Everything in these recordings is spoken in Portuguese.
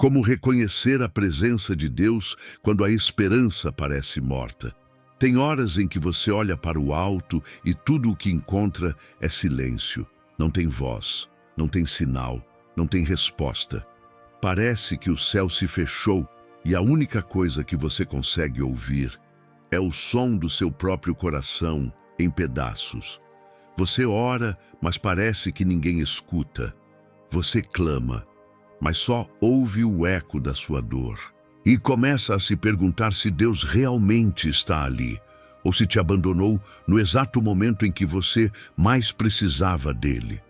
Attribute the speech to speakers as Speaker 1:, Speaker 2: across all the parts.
Speaker 1: Como reconhecer a presença de Deus quando a esperança parece morta? Tem horas em que você olha para o alto e tudo o que encontra é silêncio. Não tem voz, não tem sinal, não tem resposta. Parece que o céu se fechou e a única coisa que você consegue ouvir é o som do seu próprio coração em pedaços. Você ora, mas parece que ninguém escuta. Você clama, mas só ouve o eco da sua dor. E começa a se perguntar se Deus realmente está ali, ou se te abandonou no exato momento em que você mais precisava dele.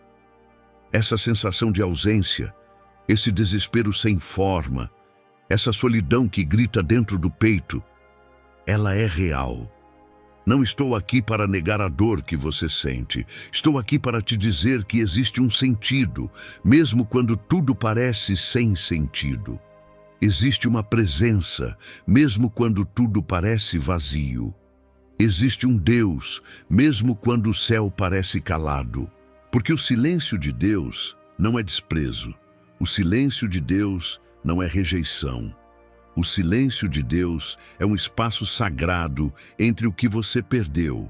Speaker 1: Essa sensação de ausência, esse desespero sem forma, essa solidão que grita dentro do peito, ela é real. Não estou aqui para negar a dor que você sente. Estou aqui para te dizer que existe um sentido, mesmo quando tudo parece sem sentido. Existe uma presença, mesmo quando tudo parece vazio. Existe um Deus, mesmo quando o céu parece calado. Porque o silêncio de Deus não é desprezo. O silêncio de Deus não é rejeição. O silêncio de Deus é um espaço sagrado entre o que você perdeu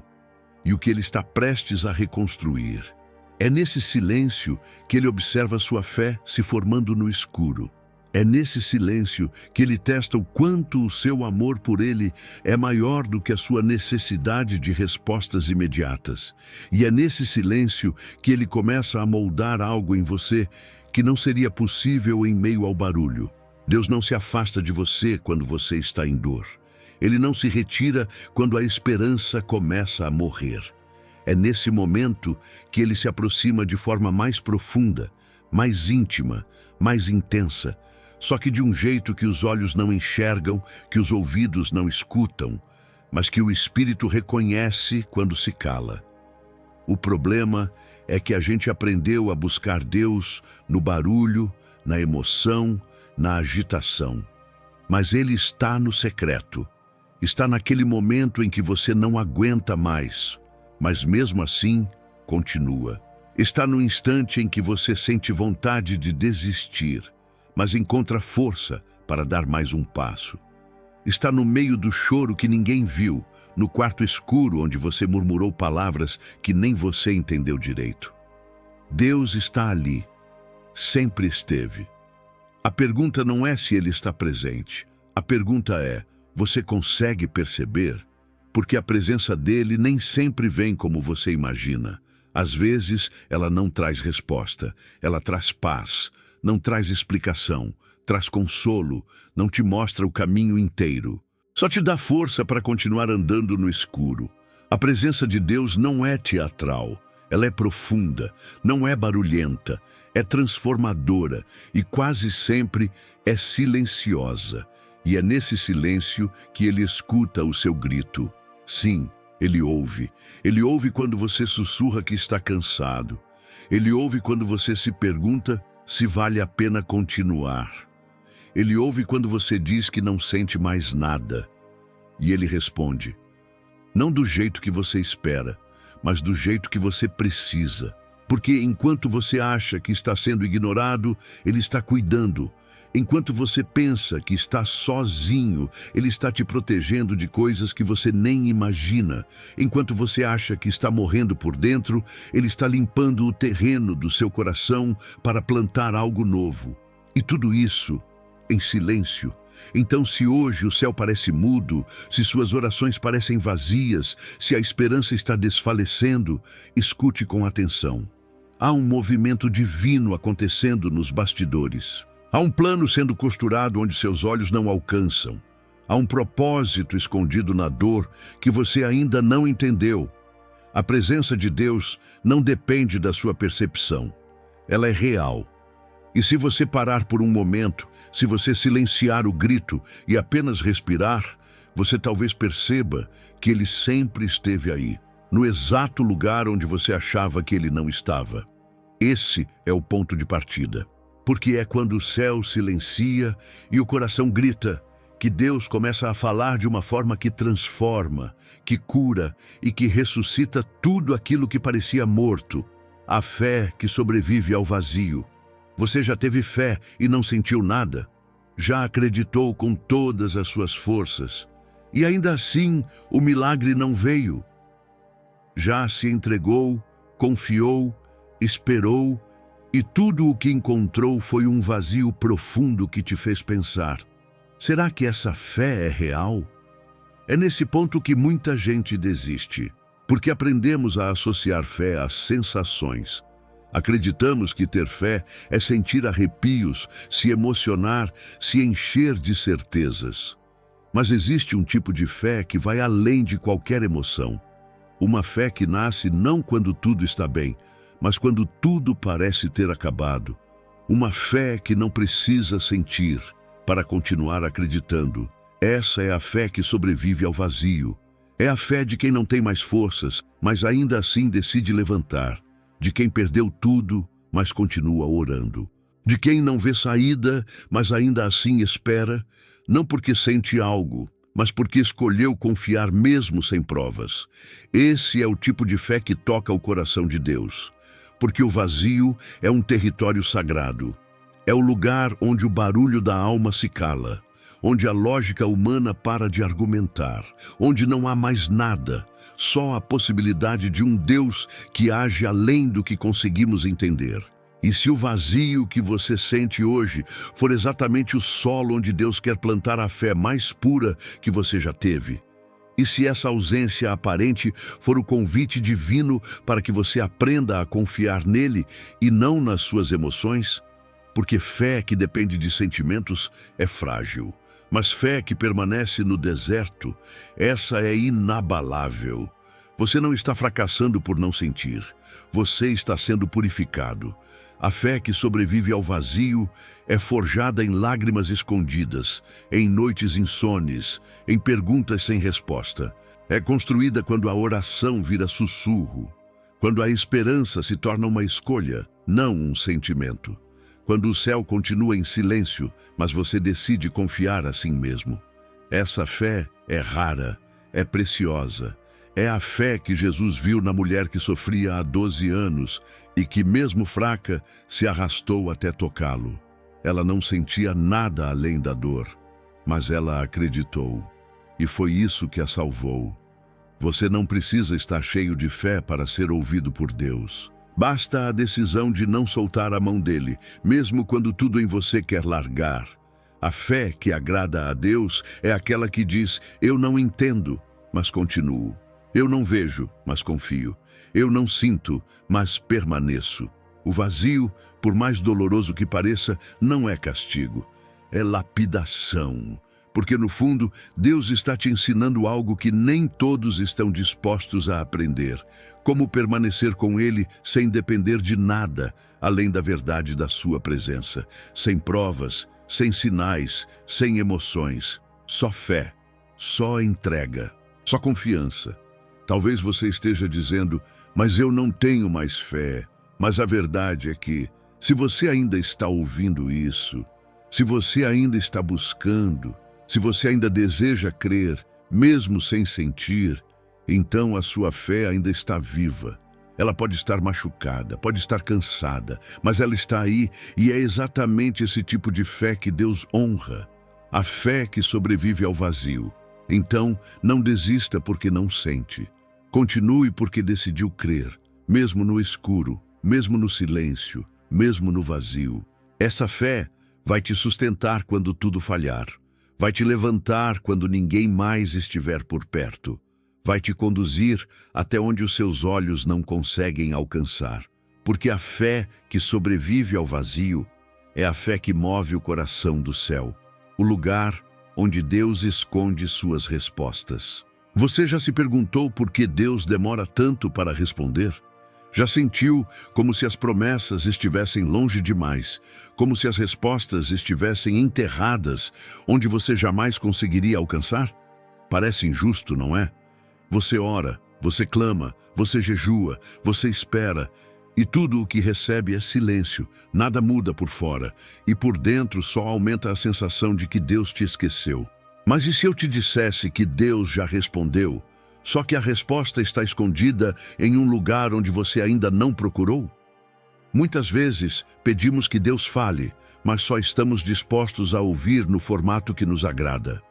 Speaker 1: e o que Ele está prestes a reconstruir. É nesse silêncio que Ele observa sua fé se formando no escuro. É nesse silêncio que Ele testa o quanto o seu amor por Ele é maior do que a sua necessidade de respostas imediatas. E é nesse silêncio que Ele começa a moldar algo em você que não seria possível em meio ao barulho. Deus não se afasta de você quando você está em dor. Ele não se retira quando a esperança começa a morrer. É nesse momento que Ele se aproxima de forma mais profunda, mais íntima, mais intensa, só que de um jeito que os olhos não enxergam, que os ouvidos não escutam, mas que o espírito reconhece quando se cala. O problema é que a gente aprendeu a buscar Deus no barulho, na emoção, na agitação. Mas Ele está no secreto. Está naquele momento em que você não aguenta mais, mas mesmo assim, continua. Está no instante em que você sente vontade de desistir, mas encontra força para dar mais um passo. Está no meio do choro que ninguém viu, no quarto escuro onde você murmurou palavras que nem você entendeu direito. Deus está ali, sempre esteve. A pergunta não é se Ele está presente. A pergunta é, você consegue perceber? Porque a presença dEle nem sempre vem como você imagina. Às vezes, ela não traz resposta. Ela traz paz, não traz explicação, traz consolo, não te mostra o caminho inteiro. Só te dá força para continuar andando no escuro. A presença de Deus não é teatral. Ela é profunda, não é barulhenta, é transformadora e quase sempre é silenciosa. E é nesse silêncio que Ele escuta o seu grito. Sim, Ele ouve. Ele ouve quando você sussurra que está cansado. Ele ouve quando você se pergunta se vale a pena continuar. Ele ouve quando você diz que não sente mais nada. E Ele responde, não do jeito que você espera, mas do jeito que você precisa. Porque enquanto você acha que está sendo ignorado, Ele está cuidando. Enquanto você pensa que está sozinho, Ele está te protegendo de coisas que você nem imagina. Enquanto você acha que está morrendo por dentro, Ele está limpando o terreno do seu coração para plantar algo novo. E tudo isso em silêncio. Então, se hoje o céu parece mudo, se suas orações parecem vazias, se a esperança está desfalecendo, escute com atenção. Há um movimento divino acontecendo nos bastidores. Há um plano sendo costurado onde seus olhos não alcançam. Há um propósito escondido na dor que você ainda não entendeu. A presença de Deus não depende da sua percepção. Ela é real. E se você parar por um momento, se você silenciar o grito e apenas respirar, você talvez perceba que Ele sempre esteve aí, no exato lugar onde você achava que Ele não estava. Esse é o ponto de partida. Porque é quando o céu silencia e o coração grita que Deus começa a falar de uma forma que transforma, que cura e que ressuscita tudo aquilo que parecia morto. A fé que sobrevive ao vazio. Você já teve fé e não sentiu nada? já acreditou com todas as suas forças, e ainda assim o milagre não veio. Já se entregou, confiou, esperou, e tudo o que encontrou foi um vazio profundo que te fez pensar: será que essa fé é real? É nesse ponto que muita gente desiste, porque aprendemos a associar fé às sensações. Acreditamos que ter fé é sentir arrepios, se emocionar, se encher de certezas. Mas existe um tipo de fé que vai além de qualquer emoção. Uma fé que nasce não quando tudo está bem, mas quando tudo parece ter acabado. Uma fé que não precisa sentir para continuar acreditando. Essa é a fé que sobrevive ao vazio. É a fé de quem não tem mais forças, mas ainda assim decide levantar. De quem perdeu tudo, mas continua orando. De quem não vê saída, mas ainda assim espera, não porque sente algo, mas porque escolheu confiar mesmo sem provas. Esse é o tipo de fé que toca o coração de Deus. Porque o vazio é um território sagrado. É o lugar onde o barulho da alma se cala, onde a lógica humana para de argumentar, onde não há mais nada, só a possibilidade de um Deus que age além do que conseguimos entender. E se o vazio que você sente hoje for exatamente o solo onde Deus quer plantar a fé mais pura que você já teve? E se essa ausência aparente for o convite divino para que você aprenda a confiar nele e não nas suas emoções? Porque fé que depende de sentimentos é frágil. Mas fé que permanece no deserto, essa é inabalável. Você não está fracassando por não sentir. Você está sendo purificado. A fé que sobrevive ao vazio é forjada em lágrimas escondidas, em noites insones, em perguntas sem resposta. É construída quando a oração vira sussurro, quando a esperança se torna uma escolha, não um sentimento. Quando o céu continua em silêncio, mas você decide confiar assim mesmo. Essa fé é rara, é preciosa. É a fé que Jesus viu na mulher que sofria há 12 anos e que, mesmo fraca, se arrastou até tocá-lo. Ela não sentia nada além da dor, mas ela acreditou. E foi isso que a salvou. Você não precisa estar cheio de fé para ser ouvido por Deus. Basta a decisão de não soltar a mão dele, mesmo quando tudo em você quer largar. A fé que agrada a Deus é aquela que diz: eu não entendo, mas continuo. Eu não vejo, mas confio. Eu não sinto, mas permaneço. O vazio, por mais doloroso que pareça, não é castigo. É lapidação. Porque, no fundo, Deus está te ensinando algo que nem todos estão dispostos a aprender. Como permanecer com Ele sem depender de nada, além da verdade da sua presença. Sem provas, sem sinais, sem emoções. Só fé, só entrega, só confiança. Talvez você esteja dizendo: mas eu não tenho mais fé. Mas a verdade é que, se você ainda está ouvindo isso, se você ainda está buscando, se você ainda deseja crer, mesmo sem sentir, então a sua fé ainda está viva. Ela pode estar machucada, pode estar cansada, mas ela está aí e é exatamente esse tipo de fé que Deus honra. A fé que sobrevive ao vazio. Então, não desista porque não sente. Continue porque decidiu crer, mesmo no escuro, mesmo no silêncio, mesmo no vazio. Essa fé vai te sustentar quando tudo falhar. Vai te levantar quando ninguém mais estiver por perto. Vai te conduzir até onde os seus olhos não conseguem alcançar. Porque a fé que sobrevive ao vazio é a fé que move o coração do céu, o lugar onde Deus esconde suas respostas. Você já se perguntou por que Deus demora tanto para responder? Já sentiu como se as promessas estivessem longe demais, como se as respostas estivessem enterradas, onde você jamais conseguiria alcançar? Parece injusto, não é? Você ora, você clama, você jejua, você espera, e tudo o que recebe é silêncio, nada muda por fora, e por dentro só aumenta a sensação de que Deus te esqueceu. Mas e se eu te dissesse que Deus já respondeu, só que a resposta está escondida em um lugar onde você ainda não procurou? Muitas vezes pedimos que Deus fale, mas só estamos dispostos a ouvir no formato que nos agrada.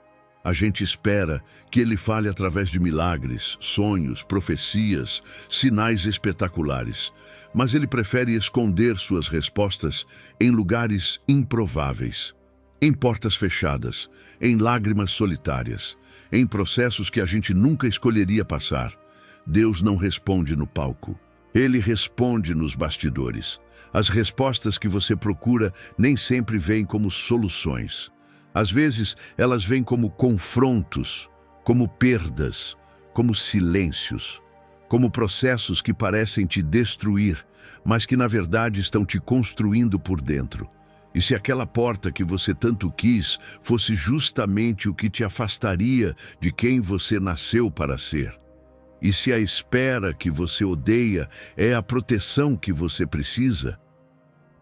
Speaker 1: A gente espera que Ele fale através de milagres, sonhos, profecias, sinais espetaculares, mas Ele prefere esconder suas respostas em lugares improváveis, em portas fechadas, em lágrimas solitárias, em processos que a gente nunca escolheria passar. Deus não responde no palco. Ele responde nos bastidores. As respostas que você procura nem sempre vêm como soluções. Às vezes, elas vêm como confrontos, como perdas, como silêncios, como processos que parecem te destruir, mas que na verdade estão te construindo por dentro. E se aquela porta que você tanto quis fosse justamente o que te afastaria de quem você nasceu para ser? E se a espera que você odeia é a proteção que você precisa?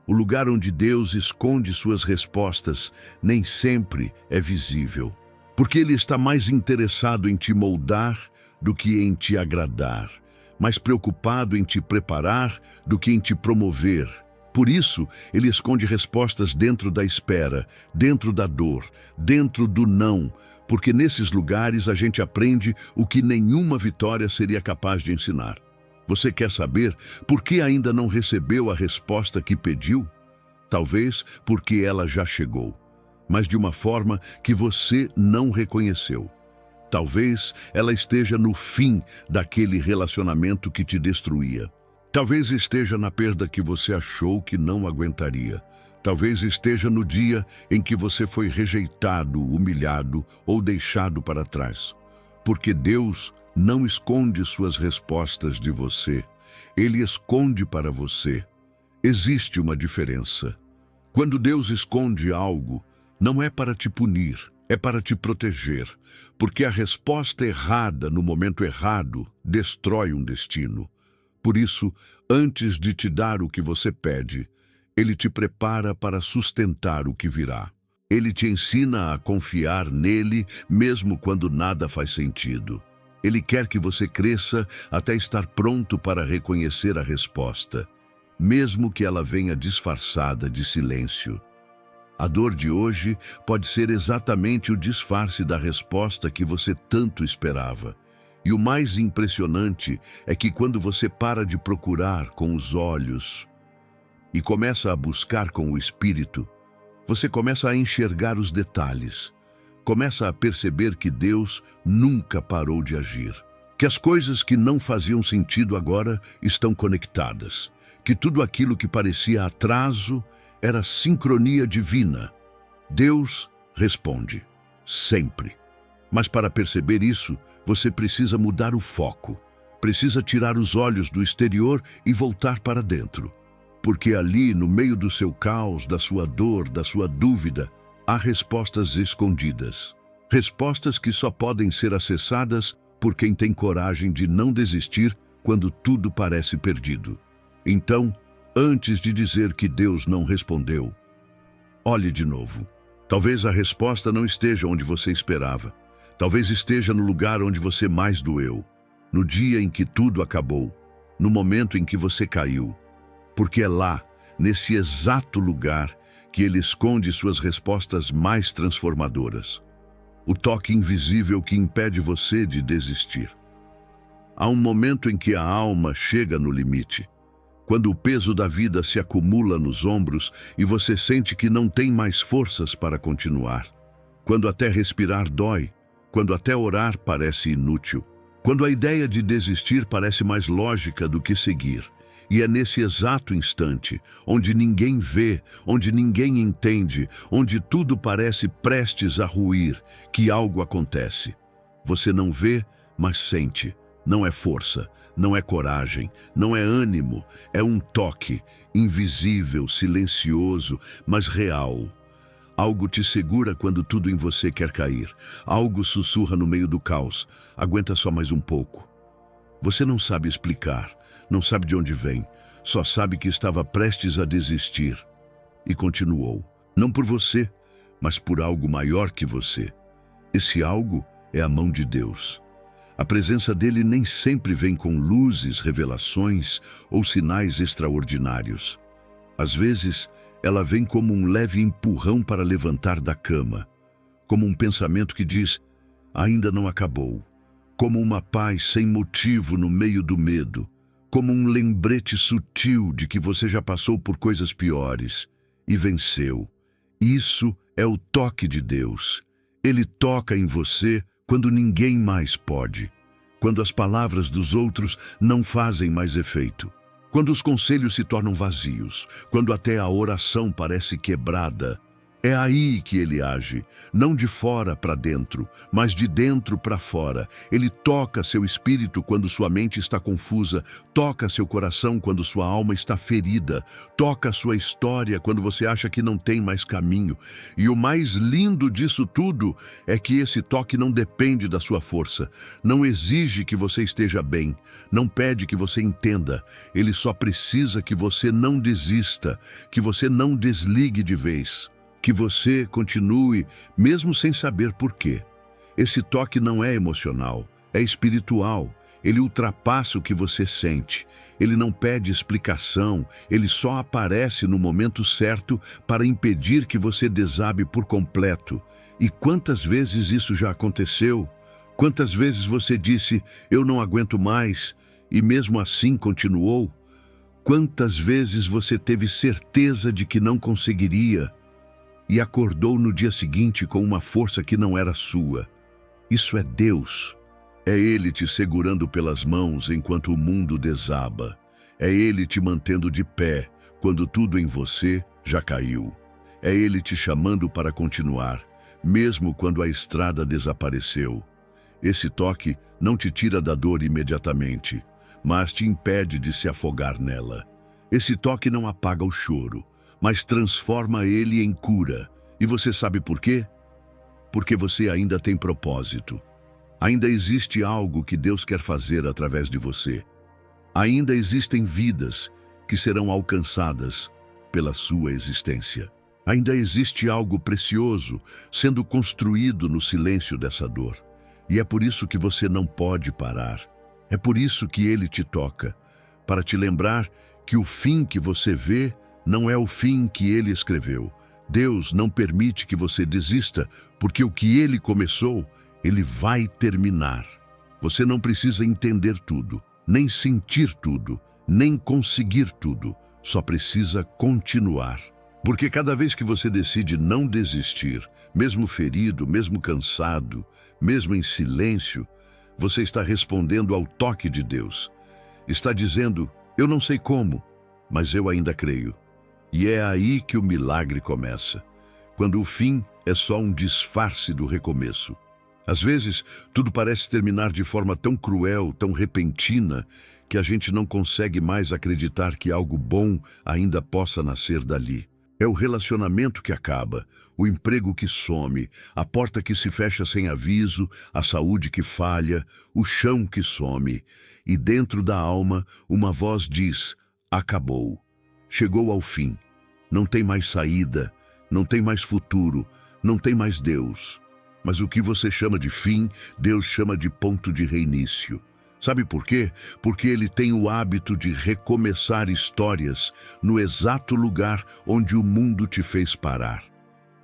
Speaker 1: O lugar onde Deus esconde suas respostas nem sempre é visível, porque Ele está mais interessado em te moldar do que em te agradar, mais preocupado em te preparar do que em te promover. Por isso, Ele esconde respostas dentro da espera, dentro da dor, dentro do não, porque nesses lugares a gente aprende o que nenhuma vitória seria capaz de ensinar. Você quer saber por que ainda não recebeu a resposta que pediu? Talvez porque ela já chegou, mas de uma forma que você não reconheceu. Talvez ela esteja no fim daquele relacionamento que te destruía. Talvez esteja na perda que você achou que não aguentaria. Talvez esteja no dia em que você foi rejeitado, humilhado ou deixado para trás. Porque Deus não esconde suas respostas de você. Ele esconde para você. Existe uma diferença. Quando Deus esconde algo, não é para te punir, é para te proteger. Porque a resposta errada no momento errado destrói um destino. Por isso, antes de te dar o que você pede, Ele te prepara para sustentar o que virá. Ele te ensina a confiar nele, mesmo quando nada faz sentido. Ele quer que você cresça até estar pronto para reconhecer a resposta, mesmo que ela venha disfarçada de silêncio. A dor de hoje pode ser exatamente o disfarce da resposta que você tanto esperava. E o mais impressionante é que quando você para de procurar com os olhos e começa a buscar com o espírito, você começa a enxergar os detalhes, começa a perceber que Deus nunca parou de agir, que as coisas que não faziam sentido agora estão conectadas, que tudo aquilo que parecia atraso era sincronia divina. Deus responde, sempre. Mas para perceber isso, você precisa mudar o foco, precisa tirar os olhos do exterior e voltar para dentro. Porque ali, no meio do seu caos, da sua dor, da sua dúvida, há respostas escondidas. Respostas que só podem ser acessadas por quem tem coragem de não desistir quando tudo parece perdido. Então, antes de dizer que Deus não respondeu, olhe de novo. Talvez a resposta não esteja onde você esperava. Talvez esteja no lugar onde você mais doeu. No dia em que tudo acabou. No momento em que você caiu. Porque é lá, nesse exato lugar, que Ele esconde suas respostas mais transformadoras. O toque invisível que impede você de desistir. Há um momento em que a alma chega no limite. Quando o peso da vida se acumula nos ombros e você sente que não tem mais forças para continuar. Quando até respirar dói. Quando até orar parece inútil. Quando a ideia de desistir parece mais lógica do que seguir. E é nesse exato instante, onde ninguém vê, onde ninguém entende, onde tudo parece prestes a ruir, que algo acontece. Você não vê, mas sente. Não é força, não é coragem, não é ânimo, é um toque, invisível, silencioso, mas real. Algo te segura quando tudo em você quer cair. Algo sussurra no meio do caos. Aguenta só mais um pouco. Você não sabe explicar, não sabe de onde vem, só sabe que estava prestes a desistir. E continuou. Não por você, mas por algo maior que você. Esse algo é a mão de Deus. A presença dele nem sempre vem com luzes, revelações ou sinais extraordinários. Às vezes, ela vem como um leve empurrão para levantar da cama, como um pensamento que diz, ainda não acabou, como uma paz sem motivo no meio do medo, como um lembrete sutil de que você já passou por coisas piores e venceu. Isso é o toque de Deus. Ele toca em você quando ninguém mais pode, quando as palavras dos outros não fazem mais efeito, quando os conselhos se tornam vazios, quando até a oração parece quebrada. É aí que ele age, não de fora para dentro, mas de dentro para fora. Ele toca seu espírito quando sua mente está confusa, toca seu coração quando sua alma está ferida, toca sua história quando você acha que não tem mais caminho. E o mais lindo disso tudo é que esse toque não depende da sua força, não exige que você esteja bem, não pede que você entenda. Ele só precisa que você não desista, que você não desligue de vez, que você continue, mesmo sem saber por quê. Esse toque não é emocional, é espiritual. Ele ultrapassa o que você sente. Ele não pede explicação, ele só aparece no momento certo para impedir que você desabe por completo. E quantas vezes isso já aconteceu? Quantas vezes você disse, eu não aguento mais, e mesmo assim continuou? Quantas vezes você teve certeza de que não conseguiria e acordou no dia seguinte com uma força que não era sua? Isso é Deus. É Ele te segurando pelas mãos enquanto o mundo desaba. É Ele te mantendo de pé quando tudo em você já caiu. É Ele te chamando para continuar, mesmo quando a estrada desapareceu. Esse toque não te tira da dor imediatamente, mas te impede de se afogar nela. Esse toque não apaga o choro, mas transforma ele em cura. E você sabe por quê? Porque você ainda tem propósito. Ainda existe algo que Deus quer fazer através de você. Ainda existem vidas que serão alcançadas pela sua existência. Ainda existe algo precioso sendo construído no silêncio dessa dor. E é por isso que você não pode parar. É por isso que Ele te toca, para te lembrar que o fim que você vê não é o fim que Ele escreveu. Deus não permite que você desista, porque o que Ele começou, Ele vai terminar. Você não precisa entender tudo, nem sentir tudo, nem conseguir tudo. Só precisa continuar. Porque cada vez que você decide não desistir, mesmo ferido, mesmo cansado, mesmo em silêncio, você está respondendo ao toque de Deus. Está dizendo, eu não sei como, mas eu ainda creio. E é aí que o milagre começa, quando o fim é só um disfarce do recomeço. Às vezes, tudo parece terminar de forma tão cruel, tão repentina, que a gente não consegue mais acreditar que algo bom ainda possa nascer dali. É o relacionamento que acaba, o emprego que some, a porta que se fecha sem aviso, a saúde que falha, o chão que some. E dentro da alma, uma voz diz, acabou. Chegou ao fim. Não tem mais saída, não tem mais futuro, não tem mais Deus. Mas o que você chama de fim, Deus chama de ponto de reinício. Sabe por quê? Porque Ele tem o hábito de recomeçar histórias no exato lugar onde o mundo te fez parar.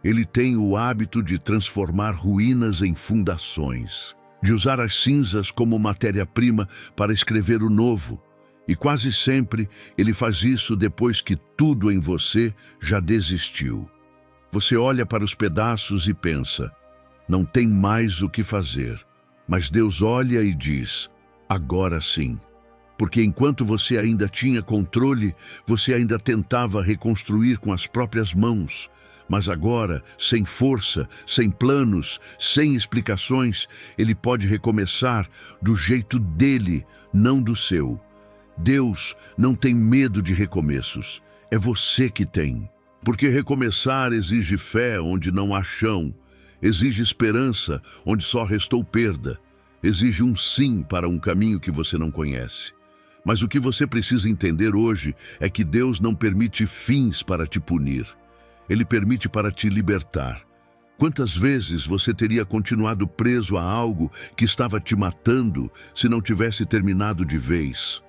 Speaker 1: Ele tem o hábito de transformar ruínas em fundações, de usar as cinzas como matéria-prima para escrever o novo. E quase sempre Ele faz isso depois que tudo em você já desistiu. Você olha para os pedaços e pensa, não tem mais o que fazer. Mas Deus olha e diz, agora sim. Porque enquanto você ainda tinha controle, você ainda tentava reconstruir com as próprias mãos. Mas agora, sem força, sem planos, sem explicações, Ele pode recomeçar do jeito dele, não do seu. Deus não tem medo de recomeços, é você que tem. Porque recomeçar exige fé onde não há chão, exige esperança onde só restou perda, exige um sim para um caminho que você não conhece. Mas o que você precisa entender hoje é que Deus não permite fins para te punir, Ele permite para te libertar. Quantas vezes você teria continuado preso a algo que estava te matando se não tivesse terminado de vez?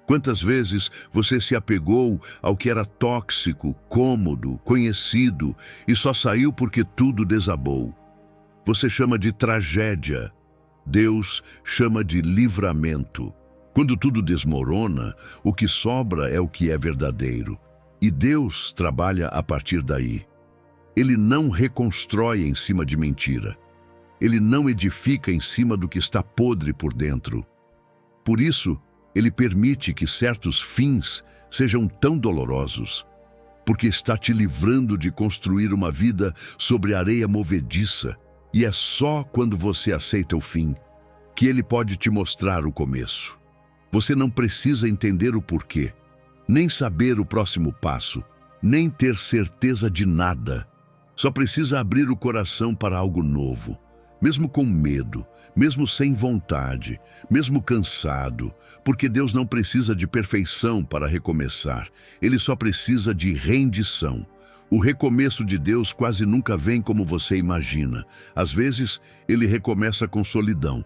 Speaker 1: Quantas vezes você se apegou ao que era tóxico, cômodo, conhecido e só saiu porque tudo desabou? Você chama de tragédia. Deus chama de livramento. Quando tudo desmorona, o que sobra é o que é verdadeiro. E Deus trabalha a partir daí. Ele não reconstrói em cima de mentira. Ele não edifica em cima do que está podre por dentro. Por isso, Ele permite que certos fins sejam tão dolorosos, porque está te livrando de construir uma vida sobre areia movediça, e é só quando você aceita o fim que Ele pode te mostrar o começo. Você não precisa entender o porquê, nem saber o próximo passo, nem ter certeza de nada. Só precisa abrir o coração para algo novo, mesmo com medo, mesmo sem vontade, mesmo cansado, porque Deus não precisa de perfeição para recomeçar, Ele só precisa de rendição. O recomeço de Deus quase nunca vem como você imagina. Às vezes, Ele recomeça com solidão,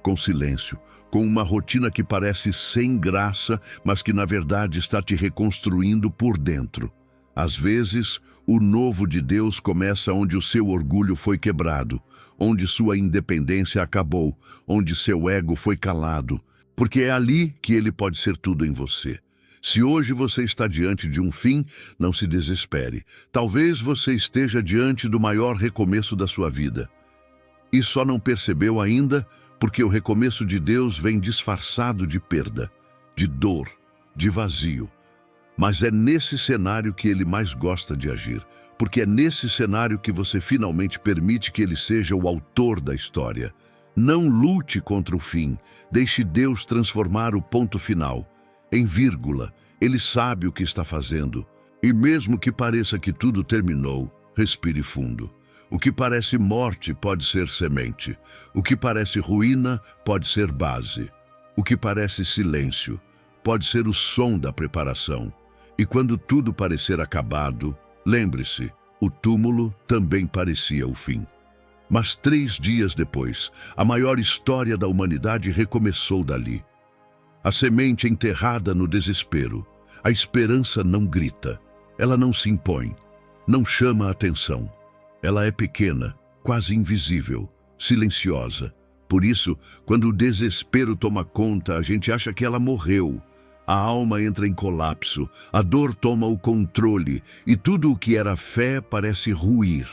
Speaker 1: com silêncio, com uma rotina que parece sem graça, mas que na verdade está te reconstruindo por dentro. Às vezes, o novo de Deus começa onde o seu orgulho foi quebrado, onde sua independência acabou, onde seu ego foi calado, porque é ali que Ele pode ser tudo em você. Se hoje você está diante de um fim, não se desespere. Talvez você esteja diante do maior recomeço da sua vida. E só não percebeu ainda porque o recomeço de Deus vem disfarçado de perda, de dor, de vazio. Mas é nesse cenário que Ele mais gosta de agir, porque é nesse cenário que você finalmente permite que Ele seja o autor da história. Não lute contra o fim, deixe Deus transformar o ponto final. Em vírgula, Ele sabe o que está fazendo. E mesmo que pareça que tudo terminou, respire fundo. O que parece morte pode ser semente. O que parece ruína pode ser base. O que parece silêncio pode ser o som da preparação. E quando tudo parecer acabado, lembre-se, o túmulo também parecia o fim. Mas 3 dias depois, a maior história da humanidade recomeçou dali. A semente enterrada no desespero. A esperança não grita. Ela não se impõe. Não chama a atenção. Ela é pequena, quase invisível, silenciosa. Por isso, quando o desespero toma conta, a gente acha que ela morreu. A alma entra em colapso, a dor toma o controle e tudo o que era fé parece ruir.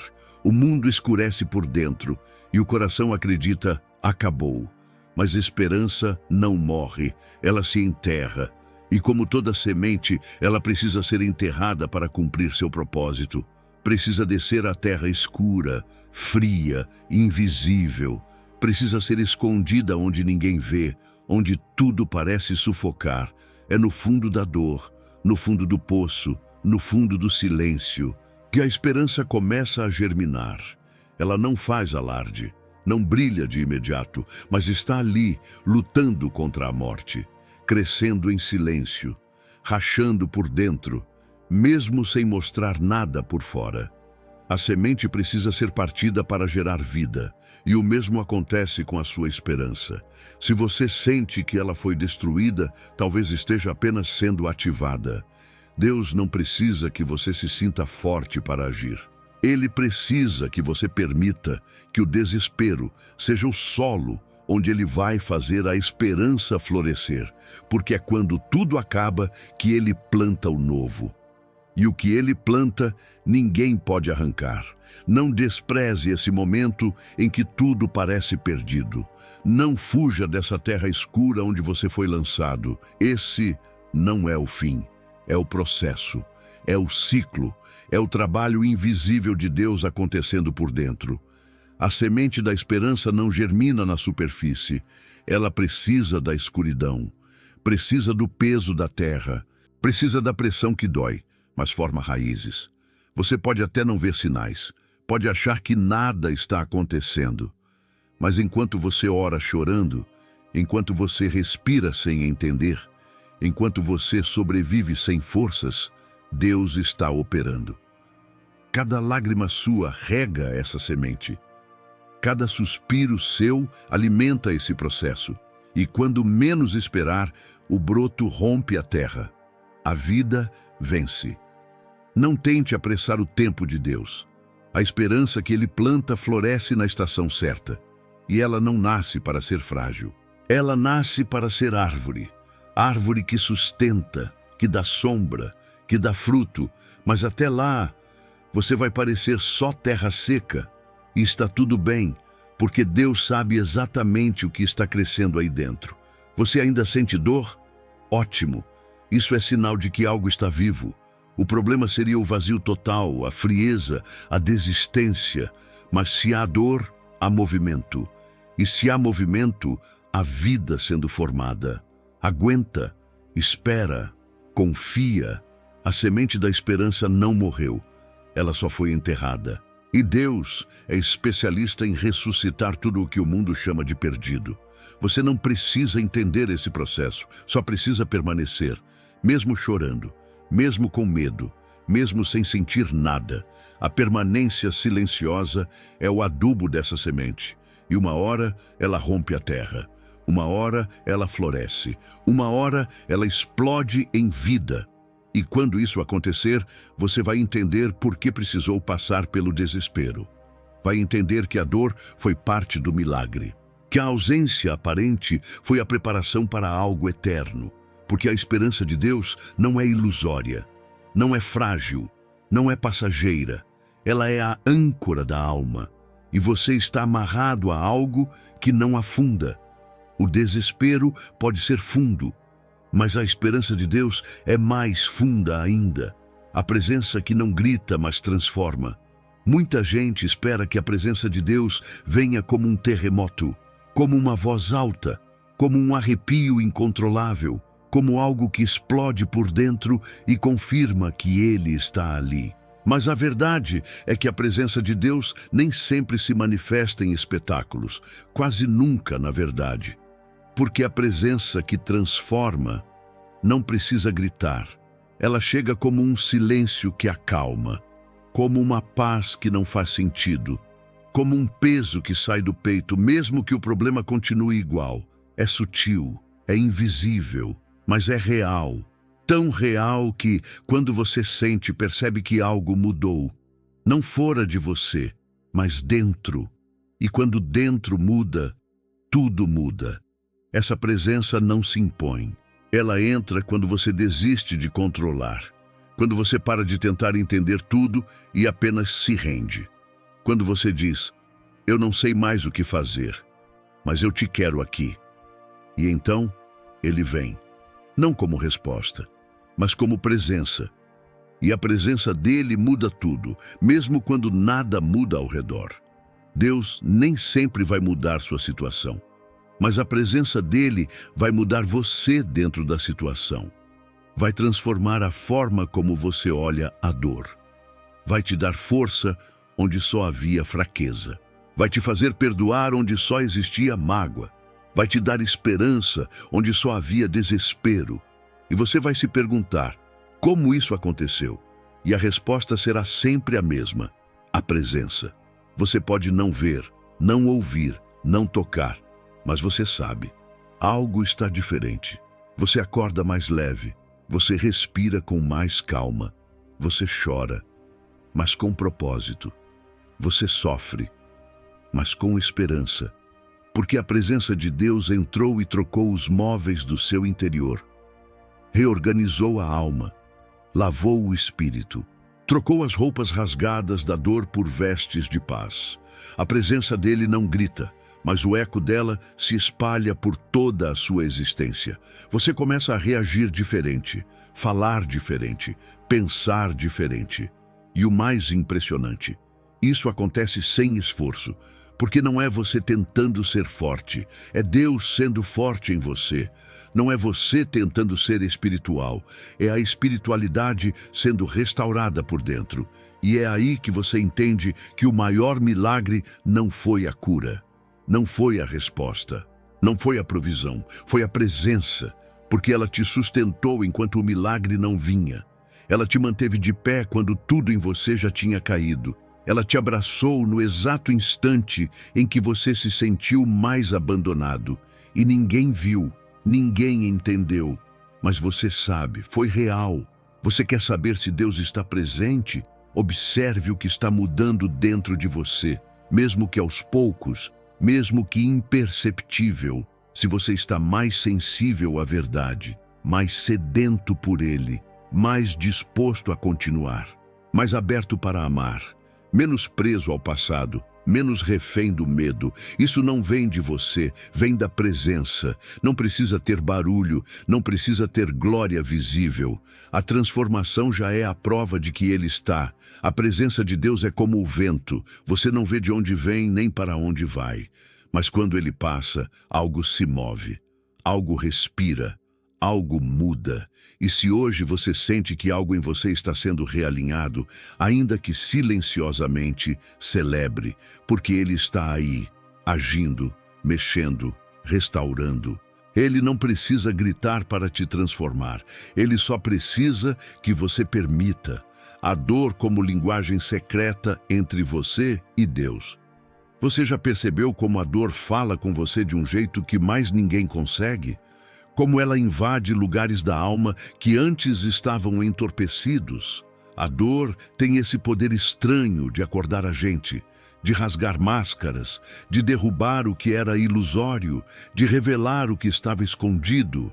Speaker 1: O mundo escurece por dentro e o coração acredita, acabou. Mas esperança não morre, ela se enterra. E como toda semente, ela precisa ser enterrada para cumprir seu propósito. Precisa descer à terra escura, fria, invisível. Precisa ser escondida onde ninguém vê, onde tudo parece sufocar. É no fundo da dor, no fundo do poço, no fundo do silêncio, que a esperança começa a germinar. Ela não faz alarde, não brilha de imediato, mas está ali, lutando contra a morte, crescendo em silêncio, rachando por dentro, mesmo sem mostrar nada por fora. A semente precisa ser partida para gerar vida, e o mesmo acontece com a sua esperança. Se você sente que ela foi destruída, talvez esteja apenas sendo ativada. Deus não precisa que você se sinta forte para agir. Ele precisa que você permita que o desespero seja o solo onde Ele vai fazer a esperança florescer, porque é quando tudo acaba que Ele planta o novo. E o que Ele planta, ninguém pode arrancar. Não despreze esse momento em que tudo parece perdido. Não fuja dessa terra escura onde você foi lançado. Esse não é o fim, é o processo, é o ciclo, é o trabalho invisível de Deus acontecendo por dentro. A semente da esperança não germina na superfície. Ela precisa da escuridão, precisa do peso da terra, precisa da pressão que dói, mas forma raízes. Você pode até não ver sinais, pode achar que nada está acontecendo, mas enquanto você ora chorando, enquanto você respira sem entender, enquanto você sobrevive sem forças, Deus está operando. Cada lágrima sua rega essa semente. Cada suspiro seu alimenta esse processo. E quando menos esperar, o broto rompe a terra. A vida vence. Não tente apressar o tempo de Deus. A esperança que Ele planta floresce na estação certa. E ela não nasce para ser frágil. Ela nasce para ser árvore. Árvore que sustenta, que dá sombra, que dá fruto. Mas até lá, você vai parecer só terra seca. E está tudo bem, porque Deus sabe exatamente o que está crescendo aí dentro. Você ainda sente dor? Ótimo. Isso é sinal de que algo está vivo. O problema seria o vazio total, a frieza, a desistência. Mas se há dor, há movimento. E se há movimento, há vida sendo formada. Aguenta, espera, confia. A semente da esperança não morreu. Ela só foi enterrada. E Deus é especialista em ressuscitar tudo o que o mundo chama de perdido. Você não precisa entender esse processo, só precisa permanecer, mesmo chorando, mesmo com medo, mesmo sem sentir nada. A permanência silenciosa é o adubo dessa semente. E uma hora ela rompe a terra, uma hora ela floresce, uma hora ela explode em vida. E quando isso acontecer, você vai entender por que precisou passar pelo desespero. Vai entender que a dor foi parte do milagre, que a ausência aparente foi a preparação para algo eterno, porque a esperança de Deus não é ilusória, não é frágil, não é passageira, ela é a âncora da alma, e você está amarrado a algo que não afunda. O desespero pode ser fundo, mas a esperança de Deus é mais funda ainda. A presença que não grita, mas transforma. Muita gente espera que a presença de Deus venha como um terremoto, como uma voz alta, como um arrepio incontrolável, como algo que explode por dentro e confirma que Ele está ali. Mas a verdade é que a presença de Deus nem sempre se manifesta em espetáculos, quase nunca, na verdade. Porque a presença que transforma não precisa gritar. Ela chega como um silêncio que acalma, como uma paz que não faz sentido, como um peso que sai do peito, mesmo que o problema continue igual. É sutil, é invisível, mas é real. Tão real que, quando você sente, percebe que algo mudou. Não fora de você, mas dentro. E quando dentro muda, tudo muda. Essa presença não se impõe. Ela entra quando você desiste de controlar. Quando você para de tentar entender tudo e apenas se rende. Quando você diz, eu não sei mais o que fazer, mas eu te quero aqui. E então, Ele vem. Não como resposta, mas como presença. E a presença dele muda tudo, mesmo quando nada muda ao redor. Deus nem sempre vai mudar sua situação. Mas a presença dele vai mudar você dentro da situação. Vai transformar a forma como você olha a dor. Vai te dar força onde só havia fraqueza. Vai te fazer perdoar onde só existia mágoa. Vai te dar esperança onde só havia desespero. E você vai se perguntar, como isso aconteceu? E a resposta será sempre a mesma, a presença. Você pode não ver, não ouvir, não tocar, mas você sabe, algo está diferente. Você acorda mais leve, você respira com mais calma, você chora, mas com propósito. Você sofre, mas com esperança, porque a presença de Deus entrou e trocou os móveis do seu interior, reorganizou a alma, lavou o espírito, trocou as roupas rasgadas da dor por vestes de paz. A presença dele não grita, mas o eco dela se espalha por toda a sua existência. Você começa a reagir diferente, falar diferente, pensar diferente. E o mais impressionante, isso acontece sem esforço, porque não é você tentando ser forte, é Deus sendo forte em você. Não é você tentando ser espiritual, é a espiritualidade sendo restaurada por dentro. E é aí que você entende que o maior milagre não foi a cura, não foi a resposta, não foi a provisão, foi a presença, porque ela te sustentou enquanto o milagre não vinha. Ela te manteve de pé quando tudo em você já tinha caído. Ela te abraçou no exato instante em que você se sentiu mais abandonado. E ninguém viu, Ninguém entendeu, mas você sabe, foi real. Você quer saber se Deus está presente? Observe o que está mudando dentro de você, mesmo que aos poucos, mesmo que imperceptível. Se você está mais sensível à verdade, mais sedento por Ele, mais disposto a continuar, mais aberto para amar, menos preso ao passado, menos refém do medo. Isso não vem de você, vem da presença. Não precisa ter barulho, não precisa ter glória visível. A transformação já é a prova de que Ele está. A presença de Deus é como o vento. Você não vê de onde vem nem para onde vai. Mas quando Ele passa, algo se move, algo respira, algo muda. E se hoje você sente que algo em você está sendo realinhado, ainda que silenciosamente, celebre, porque Ele está aí, agindo, mexendo, restaurando. Ele não precisa gritar para te transformar, Ele só precisa que você permita. A dor como linguagem secreta entre você e Deus. Você já percebeu como a dor fala com você de um jeito que mais ninguém consegue? Como ela invade lugares da alma que antes estavam entorpecidos? A dor tem esse poder estranho de acordar a gente, de rasgar máscaras, de derrubar o que era ilusório, de revelar o que estava escondido.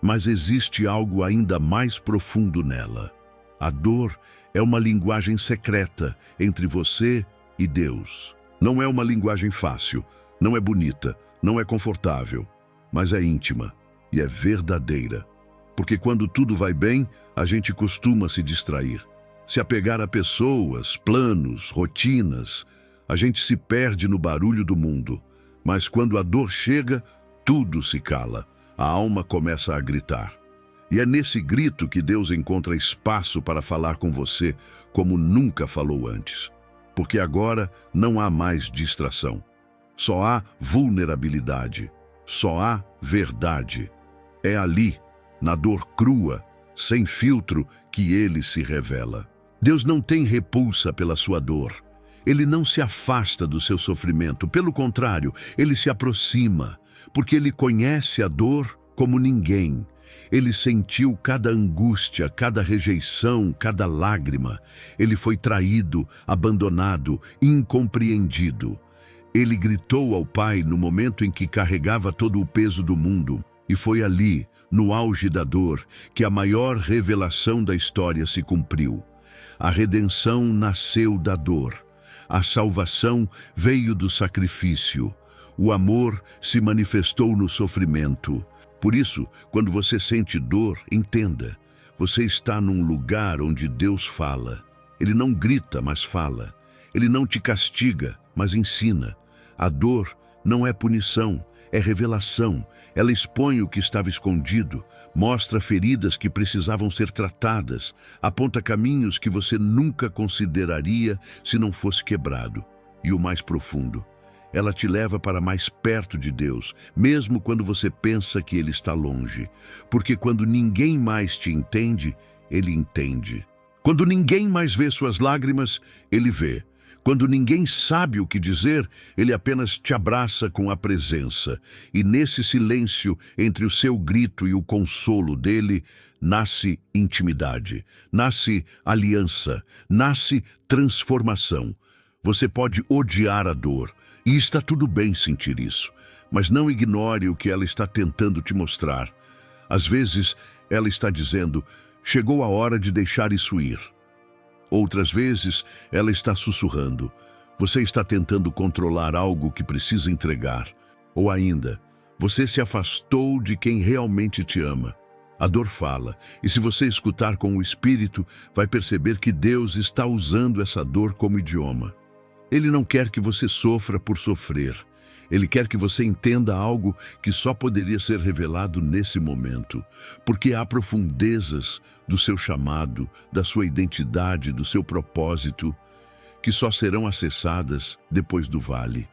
Speaker 1: Mas existe algo ainda mais profundo nela. A dor é uma linguagem secreta entre você e Deus. Não é uma linguagem fácil, não é bonita, não é confortável, mas é íntima. E é verdadeira, porque quando tudo vai bem, a gente costuma se distrair, se apegar a pessoas, planos, rotinas. A gente se perde no barulho do mundo, mas quando a dor chega, tudo se cala, a alma começa a gritar. E é nesse grito que Deus encontra espaço para falar com você como nunca falou antes, porque agora não há mais distração, só há vulnerabilidade, só há verdade. É ali, na dor crua, sem filtro, que Ele se revela. Deus não tem repulsa pela sua dor. Ele não se afasta do seu sofrimento. Pelo contrário, Ele se aproxima, porque Ele conhece a dor como ninguém. Ele sentiu cada angústia, cada rejeição, cada lágrima. Ele foi traído, abandonado, incompreendido. Ele gritou ao Pai no momento em que carregava todo o peso do mundo. E foi ali, no auge da dor, que a maior revelação da história se cumpriu. A redenção nasceu da dor. A salvação veio do sacrifício. O amor se manifestou no sofrimento. Por isso, quando você sente dor, entenda. Você está num lugar onde Deus fala. Ele não grita, mas fala. Ele não te castiga, mas ensina. A dor não é punição, é revelação. Ela expõe o que estava escondido, mostra feridas que precisavam ser tratadas, aponta caminhos que você nunca consideraria se não fosse quebrado. E o mais profundo, ela te leva para mais perto de Deus, mesmo quando você pensa que Ele está longe. Porque quando ninguém mais te entende, Ele entende. Quando ninguém mais vê suas lágrimas, Ele vê. Quando ninguém sabe o que dizer, Ele apenas te abraça com a presença. E nesse silêncio, entre o seu grito e o consolo dele, nasce intimidade, nasce aliança, nasce transformação. Você pode odiar a dor, e está tudo bem sentir isso, mas não ignore o que ela está tentando te mostrar. Às vezes, ela está dizendo, chegou a hora de deixar isso ir. Outras vezes, ela está sussurrando. Você está tentando controlar algo que precisa entregar. Ou ainda, você se afastou de quem realmente te ama. A dor fala, e se você escutar com o Espírito, vai perceber que Deus está usando essa dor como idioma. Ele não quer que você sofra por sofrer. Ele quer que você entenda algo que só poderia ser revelado nesse momento, porque há profundezas do seu chamado, da sua identidade, do seu propósito, que só serão acessadas depois do vale.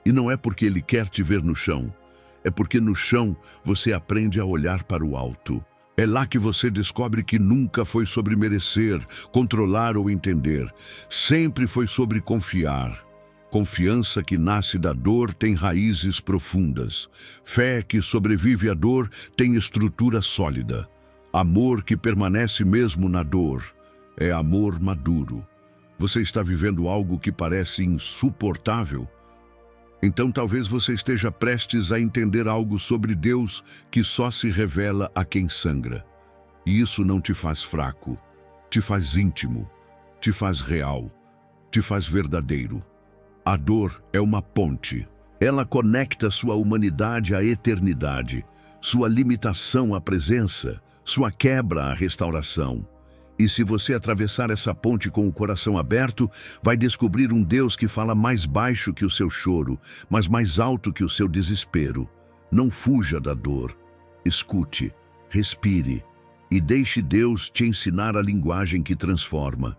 Speaker 1: E não é porque Ele quer te ver no chão, é porque no chão você aprende a olhar para o alto. É lá que você descobre que nunca foi sobre merecer, controlar ou entender. Sempre foi sobre confiar. Confiança que nasce da dor tem raízes profundas. Fé que sobrevive à dor tem estrutura sólida. Amor que permanece mesmo na dor é amor maduro. Você está vivendo algo que parece insuportável? Então talvez você esteja prestes a entender algo sobre Deus que só se revela a quem sangra. E isso não te faz fraco, te faz íntimo, te faz real, te faz verdadeiro. A dor é uma ponte. Ela conecta sua humanidade à eternidade, sua limitação à presença, sua quebra à restauração. E se você atravessar essa ponte com o coração aberto, vai descobrir um Deus que fala mais baixo que o seu choro, mas mais alto que o seu desespero. Não fuja da dor. Escute, respire e deixe Deus te ensinar a linguagem que transforma.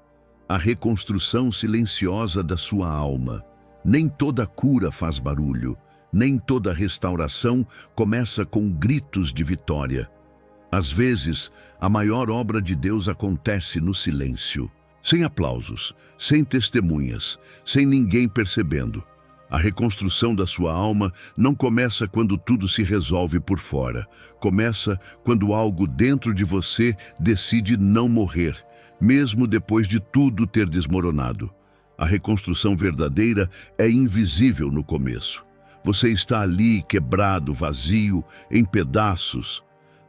Speaker 1: A reconstrução silenciosa da sua alma. Nem toda cura faz barulho, nem toda restauração começa com gritos de vitória. Às vezes, a maior obra de Deus acontece no silêncio, sem aplausos, sem testemunhas, sem ninguém percebendo. A reconstrução da sua alma não começa quando tudo se resolve por fora. Começa quando algo dentro de você decide não morrer, mesmo depois de tudo ter desmoronado. A reconstrução verdadeira é invisível no começo. Você está ali, quebrado, vazio, em pedaços,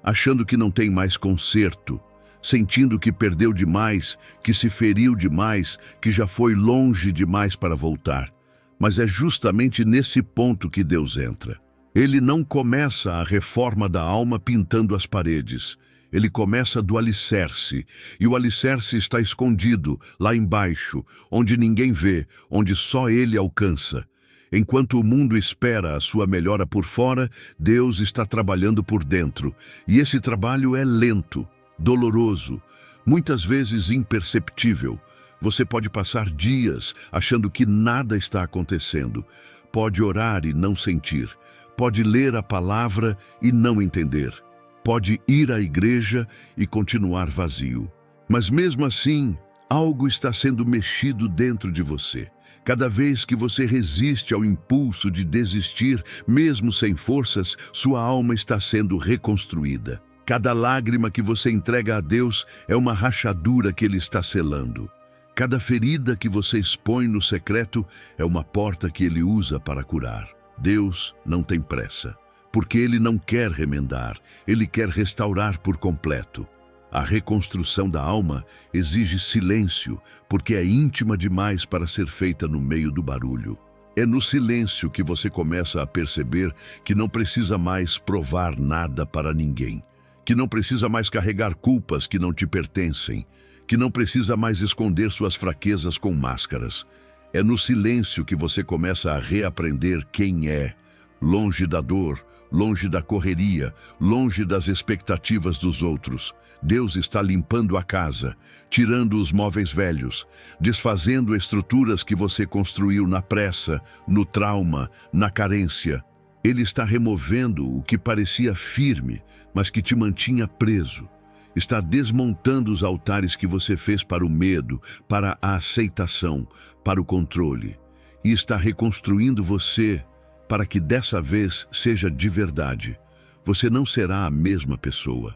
Speaker 1: achando que não tem mais conserto, sentindo que perdeu demais, que se feriu demais, que já foi longe demais para voltar. Mas é justamente nesse ponto que Deus entra. Ele não começa a reforma da alma pintando as paredes. Ele começa do alicerce, e o alicerce está escondido, lá embaixo, onde ninguém vê, onde só ele alcança. Enquanto o mundo espera a sua melhora por fora, Deus está trabalhando por dentro. E esse trabalho é lento, doloroso, muitas vezes imperceptível. Você pode passar dias achando que nada está acontecendo. Pode orar e não sentir. Pode ler a palavra e não entender. Pode ir à igreja e continuar vazio. Mas mesmo assim, algo está sendo mexido dentro de você. Cada vez que você resiste ao impulso de desistir, mesmo sem forças, sua alma está sendo reconstruída. Cada lágrima que você entrega a Deus é uma rachadura que Ele está selando. Cada ferida que você expõe no secreto é uma porta que Ele usa para curar. Deus não tem pressa, porque Ele não quer remendar, Ele quer restaurar por completo. A reconstrução da alma exige silêncio, porque é íntima demais para ser feita no meio do barulho. É no silêncio que você começa a perceber que não precisa mais provar nada para ninguém, que não precisa mais carregar culpas que não te pertencem, que não precisa mais esconder suas fraquezas com máscaras. É no silêncio que você começa a reaprender quem é, longe da dor, longe da correria, longe das expectativas dos outros. Deus está limpando a casa, tirando os móveis velhos, desfazendo estruturas que você construiu na pressa, no trauma, na carência. Ele está removendo o que parecia firme, mas que te mantinha preso. Está desmontando os altares que você fez para o medo, para a aceitação, para o controle. E está reconstruindo você para que dessa vez seja de verdade. Você não será a mesma pessoa.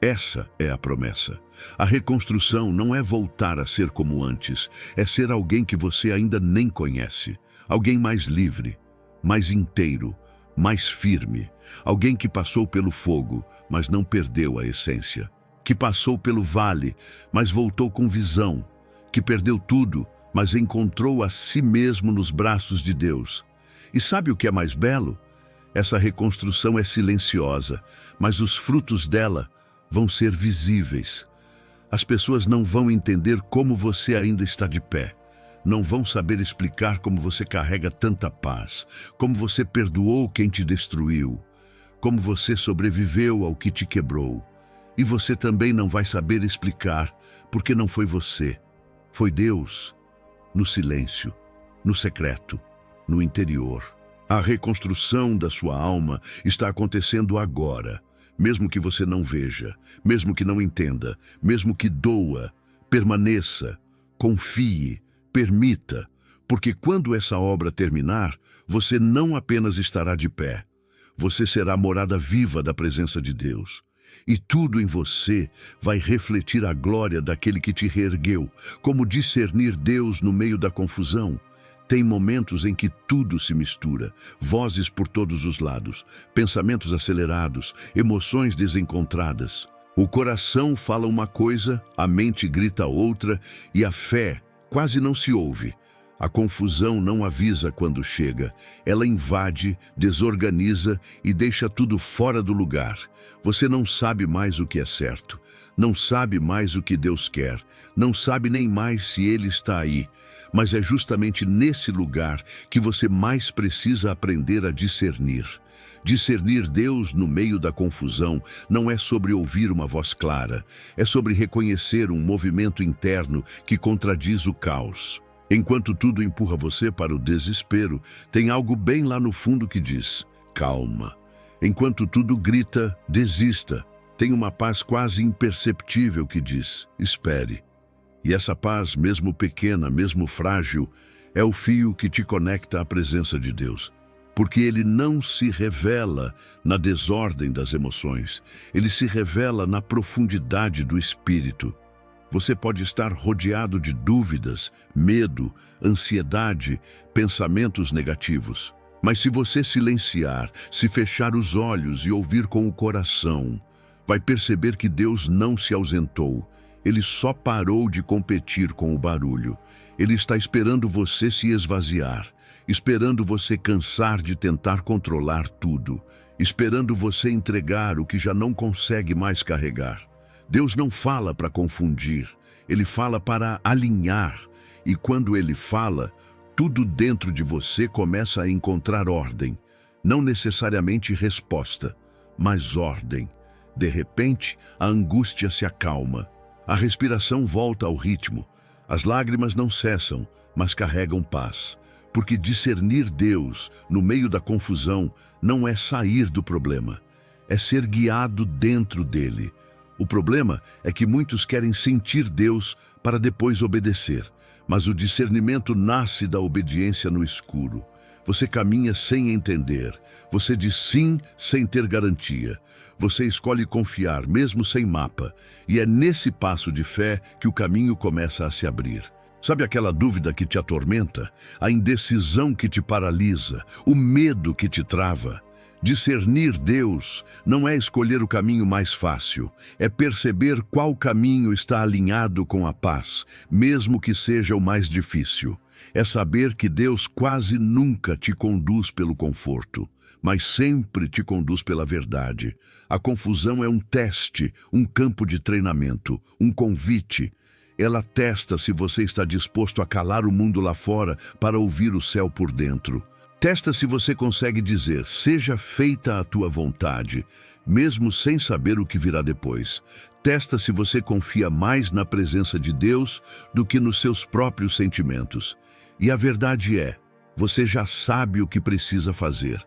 Speaker 1: Essa é a promessa. A reconstrução não é voltar a ser como antes, é ser alguém que você ainda nem conhece. Alguém mais livre, mais inteiro, mais firme. Alguém que passou pelo fogo, mas não perdeu a essência. Que passou pelo vale, mas voltou com visão. Que perdeu tudo, mas encontrou a si mesmo nos braços de Deus. E sabe o que é mais belo? Essa reconstrução é silenciosa, mas os frutos dela vão ser visíveis. As pessoas não vão entender como você ainda está de pé. Não vão saber explicar como você carrega tanta paz, como você perdoou quem te destruiu, como você sobreviveu ao que te quebrou. E você também não vai saber explicar, porque não foi você. Foi Deus, no silêncio, no secreto, no interior. A reconstrução da sua alma está acontecendo agora, mesmo que você não veja, mesmo que não entenda, mesmo que doa. Permaneça, confie, permita, Porque quando essa obra terminar, você não apenas estará de pé, você será a morada viva da presença de Deus. E tudo em você vai refletir a glória daquele que te reergueu. Como discernir Deus no meio da confusão? Tem momentos em que tudo se mistura, vozes por todos os lados, pensamentos acelerados, emoções desencontradas. O coração fala uma coisa, a mente grita outra e a fé quase não se ouve. A confusão não avisa quando chega. Ela invade, desorganiza e deixa tudo fora do lugar. Você não sabe mais o que é certo. Não sabe mais o que Deus quer. Não sabe nem mais se Ele está aí. Mas é justamente nesse lugar que você mais precisa aprender a discernir. Discernir Deus no meio da confusão não é sobre ouvir uma voz clara. É sobre reconhecer um movimento interno que contradiz o caos. Enquanto tudo empurra você para o desespero, tem algo bem lá no fundo que diz: calma. Enquanto tudo grita: desista. Tem uma paz quase imperceptível que diz: espere. E essa paz, mesmo pequena, mesmo frágil, é o fio que te conecta à presença de Deus. Porque Ele não se revela na desordem das emoções, Ele se revela na profundidade do espírito. Você pode estar rodeado de dúvidas, medo, ansiedade, pensamentos negativos. Mas se você silenciar, se fechar os olhos e ouvir com o coração, vai perceber que Deus não se ausentou. Ele só parou de competir com o barulho. Ele está esperando você se esvaziar, esperando você cansar de tentar controlar tudo, esperando você entregar o que já não consegue mais carregar. Deus não fala para confundir, Ele fala para alinhar. E quando Ele fala, tudo dentro de você começa a encontrar ordem. Não necessariamente resposta, mas ordem. De repente, a angústia se acalma. A respiração volta ao ritmo. As lágrimas não cessam, mas carregam paz. Porque discernir Deus no meio da confusão não é sair do problema, é ser guiado dentro dele. O problema é que muitos querem sentir Deus para depois obedecer, mas o discernimento nasce da obediência no escuro. Você caminha sem entender, você diz sim sem ter garantia. Você escolhe confiar mesmo sem mapa, e é nesse passo de fé que o caminho começa a se abrir. Sabe aquela dúvida que te atormenta? A indecisão que te paralisa? O medo que te trava? Discernir Deus não é escolher o caminho mais fácil, é perceber qual caminho está alinhado com a paz, mesmo que seja o mais difícil. É saber que Deus quase nunca te conduz pelo conforto, mas sempre te conduz pela verdade. A confusão é um teste, um campo de treinamento, um convite. Ela testa se você está disposto a calar o mundo lá fora para ouvir o céu por dentro. Testa se você consegue dizer: seja feita a tua vontade, mesmo sem saber o que virá depois. Testa se você confia mais na presença de Deus do que nos seus próprios sentimentos. E a verdade é, você já sabe o que precisa fazer.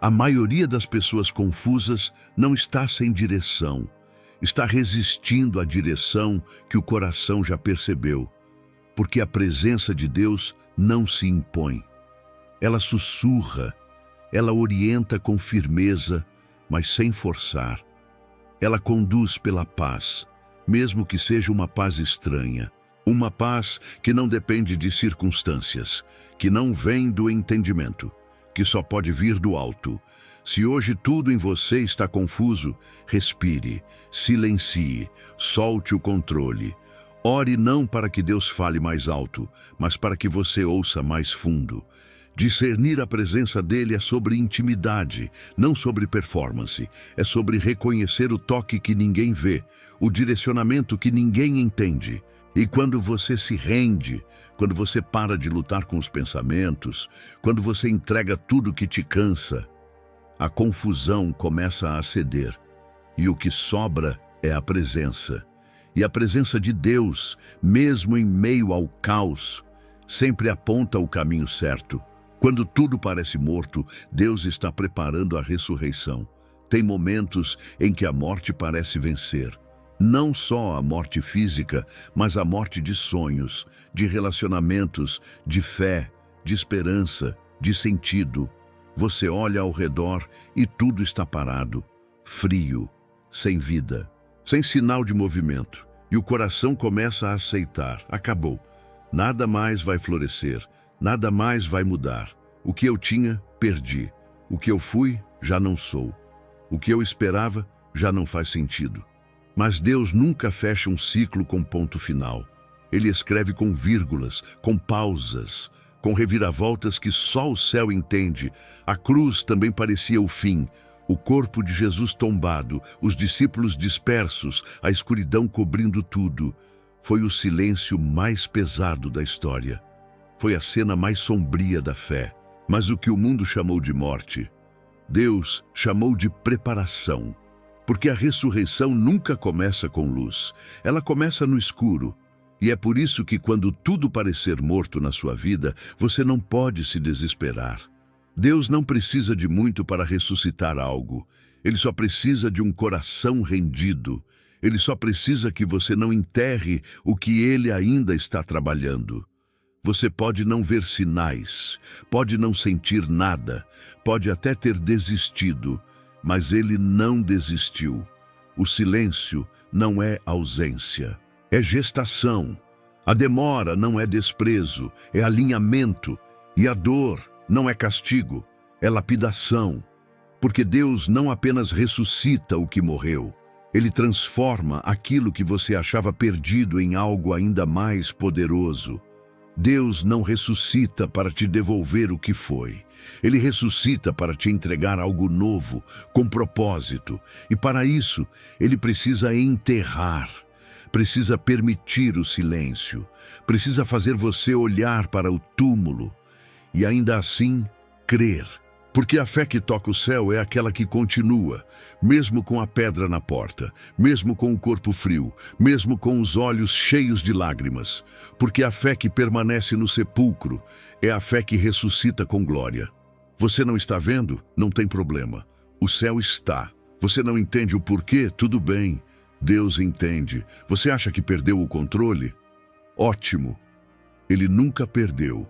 Speaker 1: A maioria das pessoas confusas não está sem direção. Está resistindo à direção que o coração já percebeu. Porque a presença de Deus não se impõe. Ela sussurra, ela orienta com firmeza, mas sem forçar. Ela conduz pela paz, mesmo que seja uma paz estranha. Uma paz que não depende de circunstâncias, que não vem do entendimento, que só pode vir do alto. Se hoje tudo em você está confuso, respire, silencie, solte o controle. Ore não para que Deus fale mais alto, mas para que você ouça mais fundo. Discernir a presença dele é sobre intimidade, não sobre performance. É sobre reconhecer o toque que ninguém vê, o direcionamento que ninguém entende. E quando você se rende, quando você para de lutar com os pensamentos, quando você entrega tudo que te cansa, a confusão começa a ceder. E o que sobra é a presença. E a presença de Deus, mesmo em meio ao caos, sempre aponta o caminho certo. Quando tudo parece morto, Deus está preparando a ressurreição. Tem momentos em que a morte parece vencer. Não só a morte física, mas a morte de sonhos, de relacionamentos, de fé, de esperança, de sentido. Você olha ao redor e tudo está parado, frio, sem vida, sem sinal de movimento. E o coração começa a aceitar. Acabou. Nada mais vai florescer, nada mais vai mudar. O que eu tinha, perdi. O que eu fui, já não sou. O que eu esperava, já não faz sentido. Mas Deus nunca fecha um ciclo com ponto final. Ele escreve com vírgulas, com pausas, com reviravoltas que só o céu entende. A cruz também parecia o fim. O corpo de Jesus tombado, os discípulos dispersos, a escuridão cobrindo tudo. Foi o silêncio mais pesado da história. Foi a cena mais sombria da fé. Mas o que o mundo chamou de morte, Deus chamou de preparação. Porque a ressurreição nunca começa com luz. Ela começa no escuro. E é por isso que quando tudo parecer morto na sua vida, você não pode se desesperar. Deus não precisa de muito para ressuscitar algo. Ele só precisa de um coração rendido. Ele só precisa que você não enterre o que Ele ainda está trabalhando. Você pode não ver sinais, pode não sentir nada, pode até ter desistido, mas Ele não desistiu. O silêncio não é ausência, é gestação. A demora não é desprezo, é alinhamento. E a dor não é castigo, é lapidação. Porque Deus não apenas ressuscita o que morreu, Ele transforma aquilo que você achava perdido em algo ainda mais poderoso. Deus não ressuscita para te devolver o que foi. Ele ressuscita para te entregar algo novo, com propósito. E para isso, Ele precisa enterrar. Precisa permitir o silêncio. Precisa fazer você olhar para o túmulo. E ainda assim, crer. Porque a fé que toca o céu é aquela que continua, mesmo com a pedra na porta, mesmo com o corpo frio, mesmo com os olhos cheios de lágrimas. Porque a fé que permanece no sepulcro é a fé que ressuscita com glória. Você não está vendo? Não tem problema. O céu está. Você não entende o porquê? Tudo bem. Deus entende. Você acha que perdeu o controle? Ótimo. Ele nunca perdeu.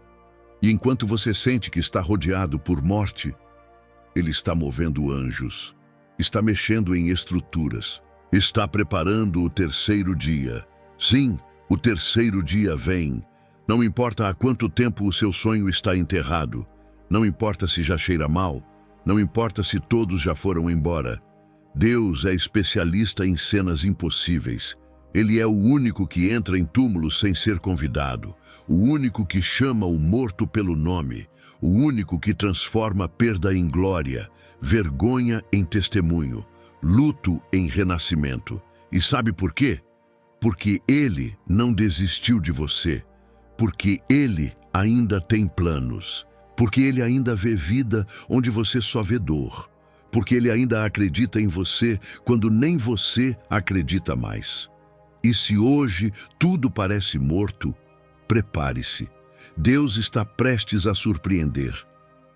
Speaker 1: E enquanto você sente que está rodeado por morte, Ele está movendo anjos, está mexendo em estruturas, está preparando o terceiro dia. Sim, o terceiro dia vem. Não importa há quanto tempo o seu sonho está enterrado, não importa se já cheira mal, não importa se todos já foram embora. Deus é especialista em cenas impossíveis. Ele é o único que entra em túmulos sem ser convidado, o único que chama o morto pelo nome, o único que transforma perda em glória, vergonha em testemunho, luto em renascimento. E sabe por quê? Porque Ele não desistiu de você, porque Ele ainda tem planos, porque Ele ainda vê vida onde você só vê dor, porque Ele ainda acredita em você quando nem você acredita mais. E se hoje tudo parece morto, prepare-se. Deus está prestes a surpreender.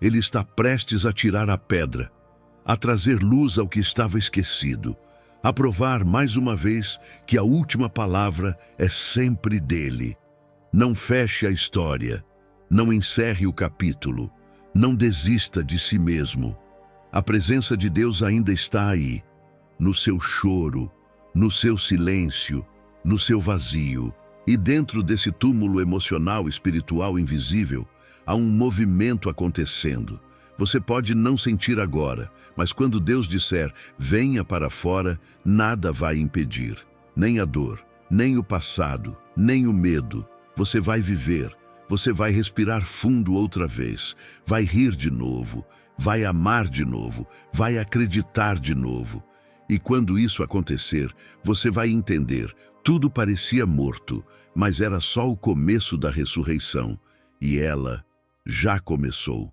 Speaker 1: Ele está prestes a tirar a pedra, a trazer luz ao que estava esquecido, a provar mais uma vez que a última palavra é sempre dele. Não feche a história, não encerre o capítulo, não desista de si mesmo. A presença de Deus ainda está aí, no seu choro, no seu silêncio, no seu vazio. E dentro desse túmulo emocional, espiritual, invisível, há um movimento acontecendo. Você pode não sentir agora, mas quando Deus disser, venha para fora, nada vai impedir. Nem a dor, nem o passado, nem o medo. Você vai viver, você vai respirar fundo outra vez, vai rir de novo, vai amar de novo, vai acreditar de novo. E quando isso acontecer, você vai entender, tudo parecia morto, mas era só o começo da ressurreição, e ela já começou.